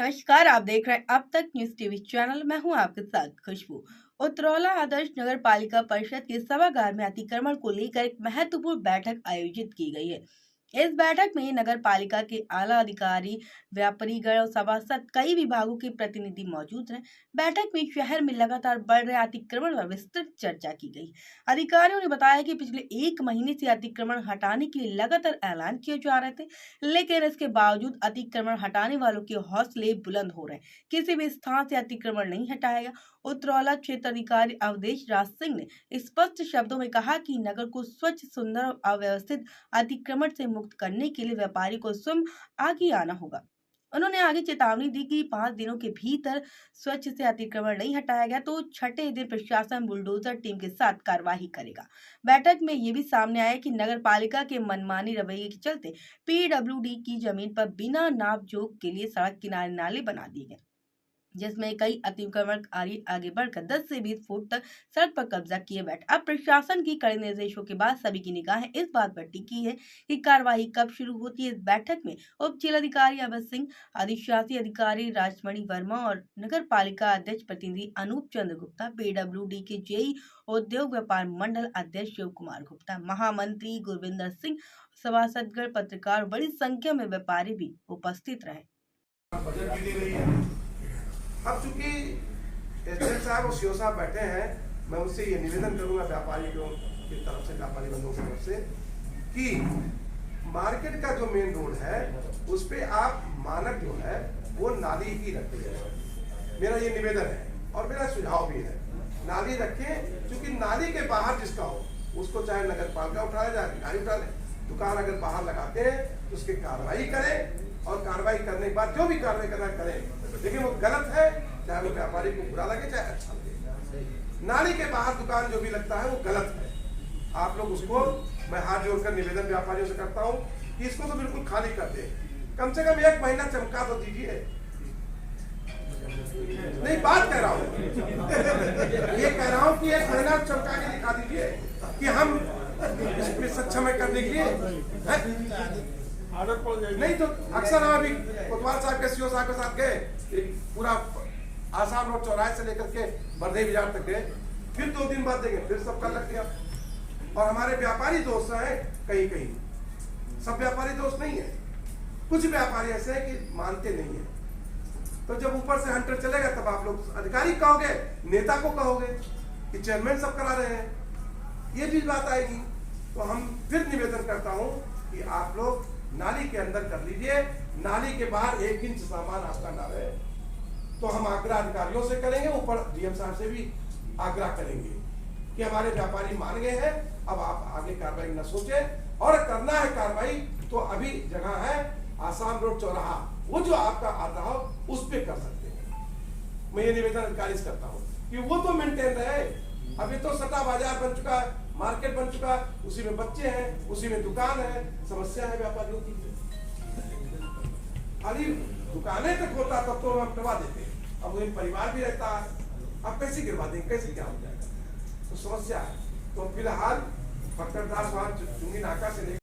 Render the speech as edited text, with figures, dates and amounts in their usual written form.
नमस्कार, आप देख रहे हैं अब तक न्यूज टीवी चैनल। मैं हूं आपके साथ खुशबू। उत्तरौला आदर्श नगर पालिका परिषद के सभागार में अतिक्रमण को लेकर एक महत्वपूर्ण बैठक आयोजित की गई है। इस बैठक में नगर पालिका के आला अधिकारी, व्यापारीगण और सभासद, कई विभागों के प्रतिनिधि मौजूद रहे। बैठक में शहर में लगातार बढ़ रहे अतिक्रमण पर विस्तृत चर्चा की गई। अधिकारियों ने बताया कि पिछले 1 महीने से अतिक्रमण हटाने के लिए लगातार ऐलान किए जा रहे थे, लेकिन इसके बावजूद अतिक्रमण हटाने वालों के हौसले बुलंद हो रहे हैं। किसी भी स्थान से अतिक्रमण नहीं हटाएगा। उत्तरौला क्षेत्र अधिकारी अवधेश राज सिंह ने स्पष्ट शब्दों में कहा कि नगर को स्वच्छ, सुंदर और अव्यवस्थित अतिक्रमण से मुक्त करने के लिए व्यापारी को स्वयं आगे आना होगा। उन्होंने आगे चेतावनी दी कि 5 दिनों के भीतर स्वच्छ से अतिक्रमण नहीं हटाया गया तो छठे दिन प्रशासन बुलडोजर टीम के साथ कार्रवाई करेगा। बैठक में ये भी सामने आया कि नगर पालिका के मनमानी रवैये के चलते पीडब्ल्यूडी की जमीन पर बिना नाप जोख के लिए सड़क किनारे नाले बना दिए गए, जिसमें कई अतिक्रमणकारी आगे बढ़कर 10 से 20 फुट तक सड़क पर कब्जा किए बैठे। अब प्रशासन की कड़े निर्देशों के बाद सभी की निगाहें इस बात पर टिकी है कि कार्रवाई कब शुरू होती है। इस बैठक में उप जिलाधिकारी अवध सिंह, अधिशासी अधिकारी राजमणि वर्मा और नगर पालिका अध्यक्ष प्रतिनिधि अनूप चंद्र गुप्ता, पीडब्ल्यूडी के जेई, उद्योग व्यापार मंडल अध्यक्ष शिव कुमार गुप्ता, महामंत्री गुरविंदर सिंह, सभासदगण, पत्रकार, बड़ी संख्या में व्यापारी भी उपस्थित रहे। अब चूंकि एसडीएम साहब और सीओ साहब बैठे हैं, मैं उनसे ये निवेदन करूंगा व्यापारियों की तरफ से, व्यापारी बंधुओं की तरफ से, कि मार्केट का जो मेन रोड है उस पे आप मानक जो है वो नाली ही रखें। मेरा ये निवेदन है और मेरा सुझाव भी है, नाली रखें। क्योंकि नाली के बाहर जिसका हो उसको चाहे नगर पालिका उठा ले, चाहे अधिकारी उठा ले, दुकान अगर बाहर लगाते हैं तो उसकी कार्रवाई करें और कार्रवाई करने के बाद जो भी कार्रवाई करना करें, लेकिन वो गलत है, चाहे वो व्यापारी को बुरा लगे चाहे अच्छा लगे। नाली के बाहर दुकान जो भी लगता है वो गलत है। आप लोग उसको, मैं हाथ जोड़कर निवेदन व्यापारियों से करता हूँ कि इसको तो बिल्कुल खाली कर दे, कम से कम 1 महीना चमका तो दीजिए। नहीं, बात कह रहा हूँ ये कह रहा हूँ कि 1 महीना चमका के दिखा दीजिए कि हम इसमें सक्षम है करने के लिए। नहीं तो अक्सर हम अभी कोतवाल साहब के, सीओ साहब के साथ गए, पूरा आसाम रोड चौराहे से लेकर के बरदई बाजार तक गए, फिर 2 दिन बाद देखें फिर सबका लग गया। और हमारे व्यापारी दोस्त हैं कहीं कहीं, सब व्यापारी दोस्त नहीं है, कुछ व्यापारी ऐसे हैं कि मानते नहीं है। तो जब ऊपर से हंटर चलेगा तब आप लोग अधिकारी कहोगे, नेता को कहोगे कि चेयरमैन सब करा रहे हैं, ये भी बात आएगी। तो हम फिर निवेदन करता हूं कि आप लोग नाली के अंदर कर लीजिए, नाली के बाहर 1 इंच सामान आपका ना रहे। तो हम आग्रह अधिकारियों से करेंगे, ऊपर डीएम साहब से भी आग्रह करेंगे कि हमारे व्यापारी मान गए हैं, अब आप आगे कार्रवाई न सोचें, और करना है कार्रवाई तो अभी जगह है आसाम रोड चौराहा, वो जो आपका आता हो उस पे कर सकते हैं। मैं ये निवेदन अधिकारी से करता हूँ कि वो तो मेंटेन रहे। अभी तो सट्टा बाजार बन चुका है, मार्केट बन चुका है, उसी में बच्चे हैं, उसी में दुकान है, समस्या है व्यापारियों की। खाली दुकानें तक होता तब तो हम करवा देते, अब वही परिवार भी रहता है, अब कैसे गिरवा देंगे, कैसे क्या हो जाएगा, तो समस्या है। तो फिलहाल फक्करदास वहां चुंगी नाका से